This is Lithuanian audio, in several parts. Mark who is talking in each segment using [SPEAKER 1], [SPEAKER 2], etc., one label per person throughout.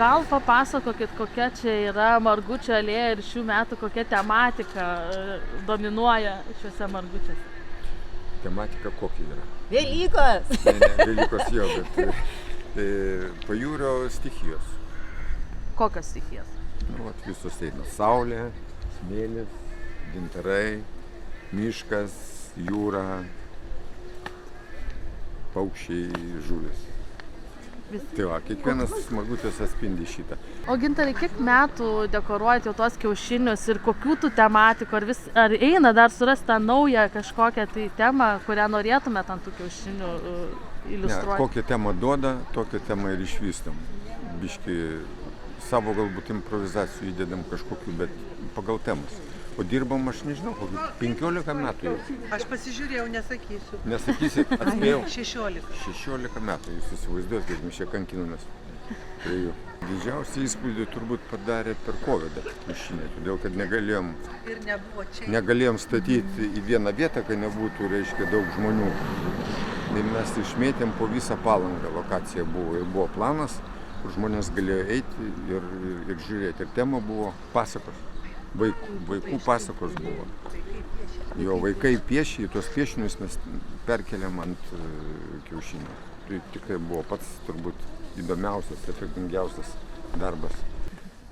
[SPEAKER 1] gal papasakokit, kokia čia yra Margučio alėja ir šių metų kokia tematika dominuoja šiuose Margučiuose?
[SPEAKER 2] Tematika kokia yra?
[SPEAKER 3] Velykos!
[SPEAKER 2] Ne, Velykos jau, bet pajūrio stichijos.
[SPEAKER 1] Kokios stichijos?
[SPEAKER 2] Nu, visos eina saulė, smėlis, gintarai, miškas, jūra, paukščiai, žuvis. Tai va, kiekvienas Margučiuose atspindi šitą.
[SPEAKER 1] O Gintarai, kiek metų dekoruojate jau tuos kiaušinius ir kokių tų tematikų? Ar eina dar surasti tą naują kažkokią tai temą, kurią norėtumėt ant tų kiaušinių iliustruoti?
[SPEAKER 2] Ne, kokią temą duoda, tokią temą ir išvystam. Biški savo galbūt improvizacijų įdedam kažkokių, bet pagal temas. O dirbam, aš nežinau, kokį 15 metų jau.
[SPEAKER 4] Aš pasižiūrėjau, nesakysiu.
[SPEAKER 2] Nesakysit, atspėjau.
[SPEAKER 4] 16.
[SPEAKER 2] 16 metų, jūs įsivaizduojat, kaip mes čia kankinomės prie jų. Didžiausią įspūdį turbūt padarė per COVID kiaušiniai, todėl kad
[SPEAKER 4] Ir nebuvo čia.
[SPEAKER 2] negalėjom statyti į vieną vietą, kad nebūtų, reiškia, daug žmonių. Tai mes išmėtėm po visą Palangą, lokacija buvo ir buvo planas, kur žmonės galėjo eiti ir žiūrėti. Ir tema buvo pasakos. Vaikų pasakos buvo. Jo vaikai piešė, tuos piešinius mes perkeliam ant kiaušinių. Tai tikrai buvo pats turbūt įdomiausias, efektingiausias darbas.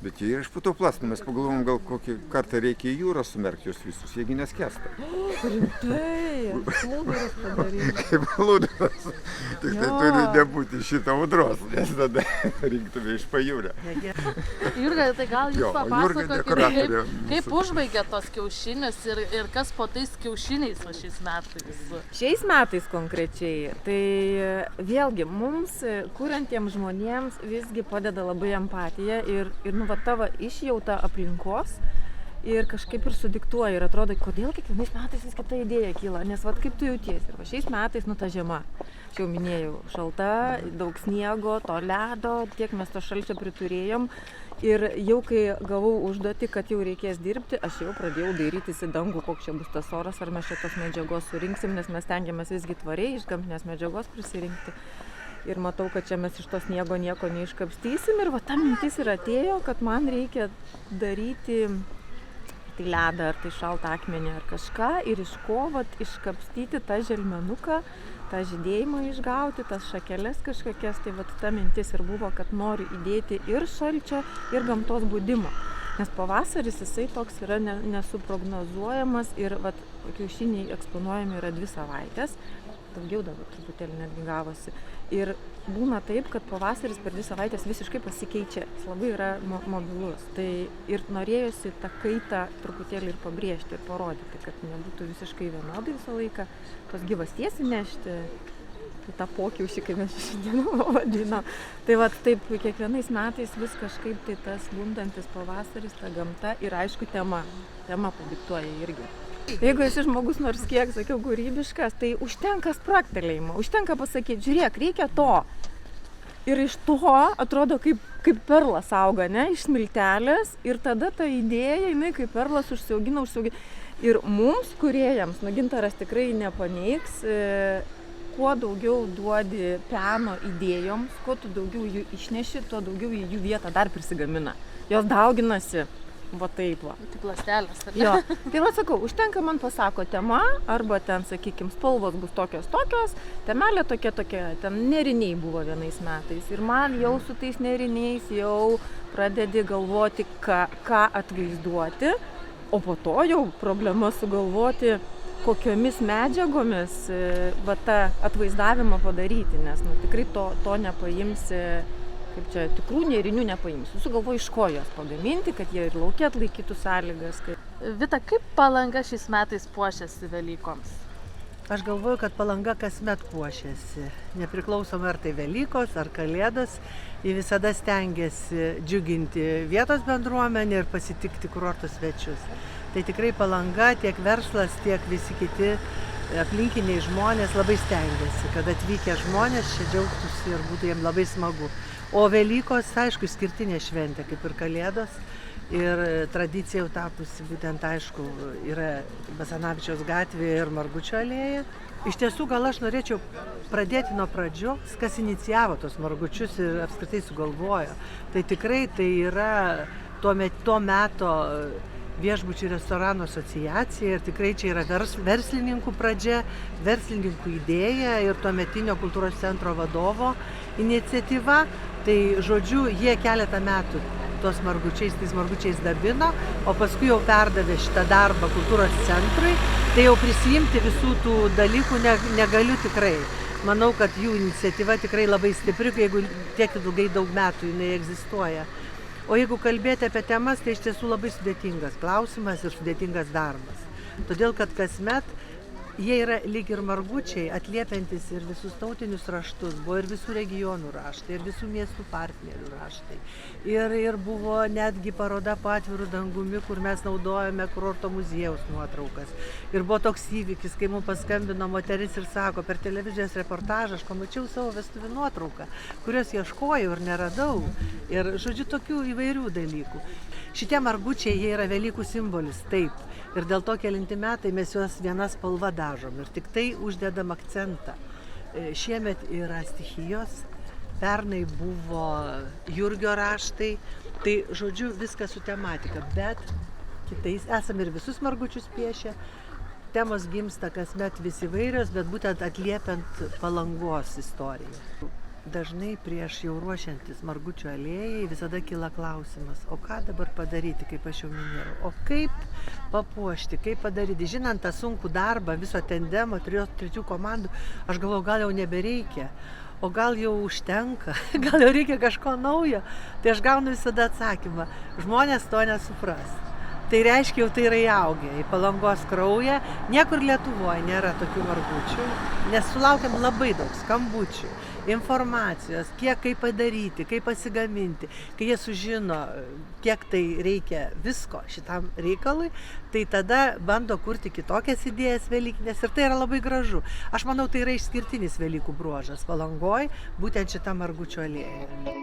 [SPEAKER 2] Bet jie ir iš putoplastą, mes pagalvom, gal kokį kartą reikia į jūrą sumerkti jos visus, jiegi neskęsta.
[SPEAKER 3] Rimtai, plūduras padaryti.
[SPEAKER 2] Kaip plūduras. Tik tai turi nebūti šitą audros, nes tada rinktume iš pajūrio.
[SPEAKER 1] Jurga, tai gal jūs
[SPEAKER 2] Jo, o Jurga
[SPEAKER 1] papasakokit,
[SPEAKER 2] dekoratorė
[SPEAKER 1] kaip
[SPEAKER 2] mūsų.
[SPEAKER 1] užbaigė tos kiaušinius ir kas po tais kiaušiniais va šiais metais?
[SPEAKER 3] Šiais metais konkrečiai, tai vėlgi mums, kuriantiems žmonėms, visgi padeda labai empatija ir nu, va, tavo išjauta aplinkos ir kažkaip ir sudiktuoja ir atrodo, kodėl kiekvienais metais vis kita idėja kyla, nes va, kaip tu jautiesi. Ir va, šiais metais, nu, ta žiema, aš jau minėjau, šalta, daug sniego, to ledo, tiek mes to šalčio priturėjom. Ir jau kai gavau užduotį, kad jau reikės dirbti, aš jau pradėjau dairytis į dangų, koks čia bus tas oras, ar mes šitos medžiagos surinksim, nes mes stengiamės visgi tvariai iš gamtinės medžiagos prisirinkti. Ir matau, kad čia mes iš to sniego nieko neiškapstysim. Ir va ta mintis ir atėjo, kad man reikia daryti tai ledą, ar tai šaltą akmenį, ar kažką. Ir iš ko vat iškapstyti tą želmenuką, tą žydėjimą išgauti, tas šakeles kažkokias. Tai vat ta mintis ir buvo, kad noriu įdėti ir šalčio, ir gamtos būdimo. Nes pavasaris jisai toks yra nesuprognozuojamas ir vat kiaušiniai eksponuojami yra 2 savaitės. Daugiau dabar truputėlį netgi gavosi. Ir būna taip, kad pavasaris per 2 savaitės visiškai pasikeičia. Jis labai yra mobilus. Tai ir norėjosi tą kaitą truputėlį ir pabrėžti ir parodyti, kad nebūtų visiškai vienodai visą laiką tos gyvasties įnešti į tą pokiaušį, kaip mes šiandien vadino. Tai va taip kiekvienais metais vis kažkaip tai tas bundantis pavasaris, ta gamta ir aišku tema padiktuoja irgi. Jeigu esi žmogus nors kiek, sakiau, kūrybiškas, tai užtenka spragtelėjimo, užtenka pasakyti, žiūrėk, reikia to. Ir iš to atrodo kaip perlas auga, ne, iš smiltelės ir tada ta idėja, jinai kaip perlas užsiaugina. Ir mums, kūrėjams, Gintaras tikrai nepaneigs, kuo daugiau duodi peno idėjoms, kuo tu daugiau jų išneši, tuo daugiau į jų vietą dar prisigamina. Jos dauginasi. Va taip va.
[SPEAKER 1] Tik ląstelės, ar ne?
[SPEAKER 3] Jo. Tai va sakau, užtenka man pasako tema, arba ten, sakykime, spalvos bus tokios, temelė tokia, ten neriniai buvo vienais metais. Ir man jau su tais neriniais jau pradedi galvoti, ką atvaizduoti, o po to jau problema sugalvoti, kokiomis medžiagomis va tą atvaizdavimą padaryti, nes tikrai to nepaimsi. Kaip čia, tikrų nėrinių nepaimsiu. Sugalvoju, iš ko jos pagaminti, kad jie ir lauke atlaikytų sąlygas.
[SPEAKER 1] Vita, kaip Palanga šiais metais puošiasi Velykoms?
[SPEAKER 4] Aš galvoju, kad Palanga kasmet puošiasi. Nepriklausomai ar tai Velykos, ar Kalėdos, jie visada stengiasi džiuginti vietos bendruomenę ir pasitikti kurorto svečius. Tai tikrai Palanga, tiek verslas, tiek visi kiti aplinkiniai žmonės labai stengiasi, kad atvykę žmonės čia džiaugtųsi ir būtų jiems labai smagu. O Velykos, aišku, išskirtinė šventė, kaip ir Kalėdos. Ir tradicija jau tapusi, būtent aišku, yra Basanavičiaus gatvėje ir Margučio alėja, Iš tiesų, gal aš norėčiau pradėti nuo pradžios, kas inicijavo tos margučius ir apskritai sugalvojo. Tai tikrai tai yra to meto viešbučių ir restoranų asociacija ir tikrai čia yra verslininkų pradžia, verslininkų idėja ir tuometinio kultūros centro vadovo iniciatyva. Tai žodžiu, jie keletą metų tais margučiais dabino, o paskui jau perdavė šitą darbą kultūros centrui. Tai jau prisijimti visų tų dalykų negaliu tikrai. Manau, kad jų iniciatyva tikrai labai stipri, jeigu tiek ilgai daug metų jinai egzistuoja. O jeigu kalbėti apie temas, tai iš tiesų labai sudėtingas klausimas ir sudėtingas darbas. Todėl, kad kasmet jie yra lyg ir margučiai, atliepiantis ir visus tautinius raštus, buvo ir visų regionų raštai, ir visų miestų partnerių raštai. Ir buvo netgi paroda po atviru dangumi, kur mes naudojame kurorto muziejaus nuotraukas. Ir buvo toks įvykis, kai mums paskambino moteris ir sako, per televizijos reportažą aš pamačiau savo vestuvių nuotrauką, kurios ieškojau ir neradau. Ir žodžiu, tokių įvairių dalykų. Šitie margučiai, jie yra Velykų simbolis, taip. Ir dėl to kelinti metai mes juos viena spalva dažom ir tik tai uždedam akcentą. Šiemet yra stichijos, pernai buvo Jurgio raštai, tai žodžiu viskas su tematika, bet kitais esam ir visus margučius piešę. Temos gimsta kasmet vis įvairios, bet būtent atliepiant Palangos istoriją. Dažnai prieš jau ruošiantis Margučių alėjai visada kyla klausimas, o ką dabar padaryti, kaip aš jau minėjau, o kaip papuošti, kaip padaryti. Žinant tą sunkų darbą, viso tandemo, trečių komandų, aš galvoju, gal jau nebereikia, o gal jau užtenka, gal jau reikia kažko naujo. Tai aš gaunu visada atsakymą, žmonės to nesupras. Tai reiškia, jau tai yra įaugę į Palangos kraują. Niekur Lietuvoje nėra tokių margučių, nes sulaukiam labai daug skambučių, informacijos, kaip padaryti, kaip pasigaminti. Kai jie sužino, kiek tai reikia visko šitam reikalui, tai tada bando kurti kitokias idėjas velykinės ir tai yra labai gražu. Aš manau, tai yra išskirtinis Velykų bruožas Palangoj, būtent šita margučių alėja.